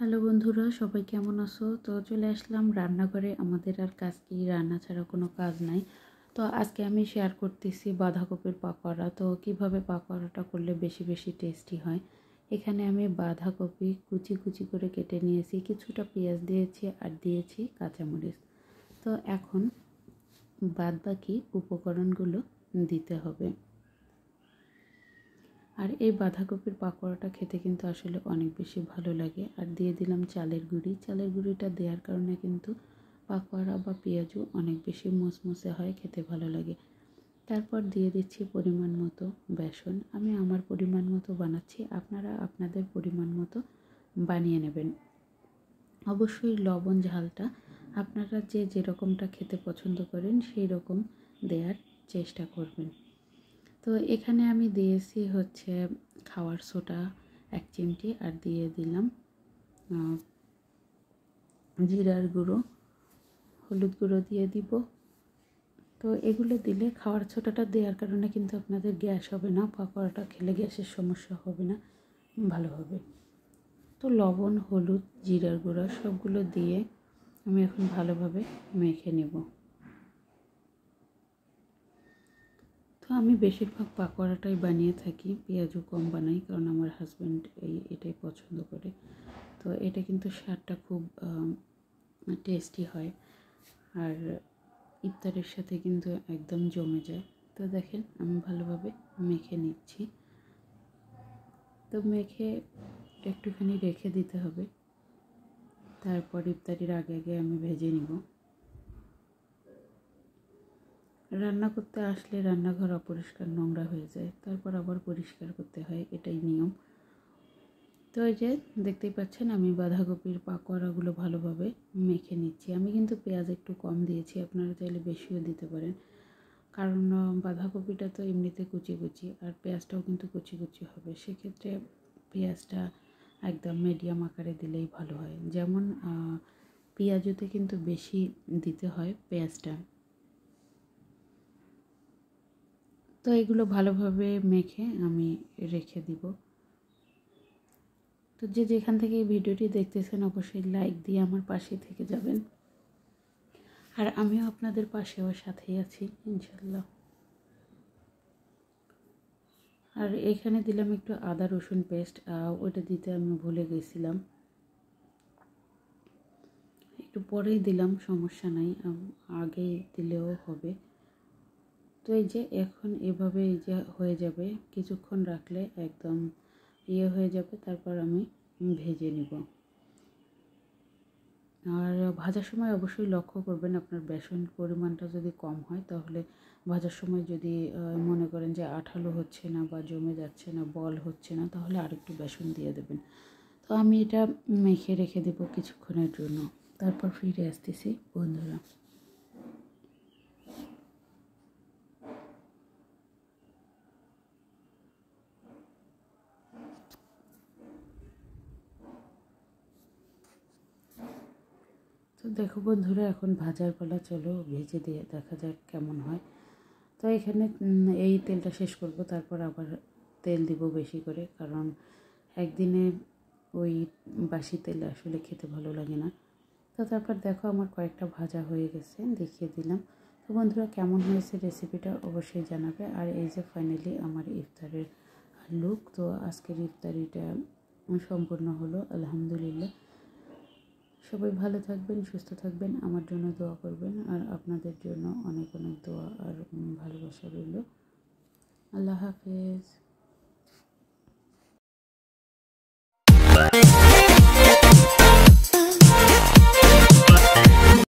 Hello বন্ধুরা, সবাই কেমন আছো? তো চলে আসলাম রান্নাঘরে। আমাদের আর কাজ কি, রান্না ছাড়া কোনো কাজ নাই। তো আজকে আমি শেয়ার করতেছি বাঁধাকপির পাকোড়া। তো কিভাবে পাকোড়াটা করলে বেশি বেশি টেস্টি হয়। এখানে আমি বাঁধাকপি কুচি কুচি করে কেটে নিয়েছি, কিছুটা পেঁয়াজ দিয়েছি আর দিয়েছি কাঁচামরিচ। তো এখন বাদবাকি উপকরণগুলো দিতে হবে। আর এই বাঁধাকপির পাকোড়াটা খেতে কিন্তু আসলে অনেক বেশি ভালো লাগে। আর দিয়ে দিলাম চালের গুঁড়ি। চালের গুঁড়িটা দেওয়ার কারণে কিন্তু পাকোড়া বা পেঁয়াজু অনেক বেশি মুসমুসে হয়, খেতে ভালো লাগে। তারপর দিয়ে দিচ্ছি পরিমাণ মতো বেসন। আমি আমার পরিমাণ মতো বানাচ্ছি, আপনারা আপনাদের পরিমাণ মতো বানিয়ে নেবেন। অবশ্যই লবণ ঝালটা আপনারা যে যেরকমটা খেতে পছন্দ করেন সেই রকম দেওয়ার চেষ্টা করবেন। তো এখানে আমি দিয়েছি হচ্ছে খাওয়ার সোডা 1 চিমটি, আর দিয়ে দিলাম জিরার গুঁড়ো, হলুদ গুঁড়ো দিয়ে দিব। তো এগুলো দিলে খাওয়ার সোডাটা দেওয়ার কারণে কিন্তু আপনাদের গ্যাস হবে না, পাকোড়াটা খেলে গ্যাসের সমস্যা হবে না, ভালো হবে। তো লবণ, হলুদ, জিরার গুঁড়ো সবগুলো দিয়ে আমি এখন ভালোভাবে মেখে নেব। তো আমি বেশিরভাগ পাকোড়াটাই বানিয়ে থাকি, পেঁয়াজও কম বানাই, কারণ আমার হাজব্যান্ড এটাই পছন্দ করে। তো এটা কিন্তু স্বাদটা খুব টেস্টি হয়, আর ইফতারের সাথে কিন্তু একদম জমে যায়। তো দেখেন আমি ভালোভাবে মেখে নিচ্ছি। তো মেখে একটুখানি রেখে দিতে হবে, তারপর ইফতারির আগে আগে আমি ভেজে নিব। রান্না করতে আসলে রান্নাঘর অপরিষ্কার, নোংরা হয়ে যায়, তারপর আবার পরিষ্কার করতে হয়, এটাই নিয়ম। তো এই যে দেখতেই পাচ্ছেন আমি বাঁধাকপির পাকোড়াগুলো ভালোভাবে মেখে নিচ্ছি। আমি কিন্তু পেঁয়াজ একটু কম দিয়েছি, আপনারা চাইলে বেশিও দিতে পারেন, কারণ বাঁধাকপিটা তো এমনিতে কুচি কুচি, আর পেঁয়াজটাও কিন্তু কুচি কুচি হবে। সেক্ষেত্রে পেঁয়াজটা একদম মিডিয়াম আকারে দিলেই ভালো হয়। যেমন পেঁয়াজুতে কিন্তু বেশি দিতে হয় পেঁয়াজটা। তো এগুলো ভালোভাবে মেখে আমি রেখে দিব। তো যে যেখান থেকে এই ভিডিওটি দেখতেছেন অবশ্যই লাইক দিয়ে আমার পাশে থেকে যাবেন, আর আমিও আপনাদের পাশেও সাথেই আছি ইনশাল্লাহ। আর এখানে দিলাম একটু আদা রসুন পেস্ট, ওটা দিতে আমি ভুলে গেছিলাম, একটু পরেই দিলাম, সমস্যা নাই, আগে দিলেও হবে। তো এই যে এখন এভাবে এই যে হয়ে যাবে, কিছুক্ষণ রাখলে একদম হয়ে যাবে, তারপর আমি ভেজে নিব। আর ভাজার সময় অবশ্যই লক্ষ্য করবেন আপনার বেসনের পরিমাণটা যদি কম হয়, তাহলে ভাজার সময় যদি মনে করেন যে আঠালো হচ্ছে না বা জমে যাচ্ছে না, বল হচ্ছে না, তাহলে আরেকটু বেসন দিয়ে দেবেন। তো আমি এটা মেখে রেখে দেবো কিছুক্ষণের জন্য, তারপর ফিরে আসতেছি বন্ধুরা। তো দেখো বন্ধুরা, এখন ভাজার পালা, চলো ভেজে দিয়ে দেখা যাক কেমন হয়। তো এখানে এই তেলটা শেষ করব, তারপর আবার তেল দিব বেশি করে, কারণ একদিনে ওই বাসি তেল আসলে খেতে ভালো লাগে না। তো তারপর দেখো আমার কয়েকটা ভাজা হয়ে গেছে, দেখিয়ে দিলাম। তো বন্ধুরা, কেমন হয়েছে রেসিপিটা অবশ্যই জানাবে। আর এই যে ফাইনালি আমার ইফতারের লুক। তো আজকের ইফতারিটা সম্পূর্ণ হলো, আলহামদুলিল্লাহ। সবাই ভালো থাকবেন, সুস্থ থাকবেন, আমার জন্য দোয়া করবেন, আর আপনাদের জন্য অনেক অনেক দোয়া আর ভালোবাসা রইল। আল্লাহ হাফেজ।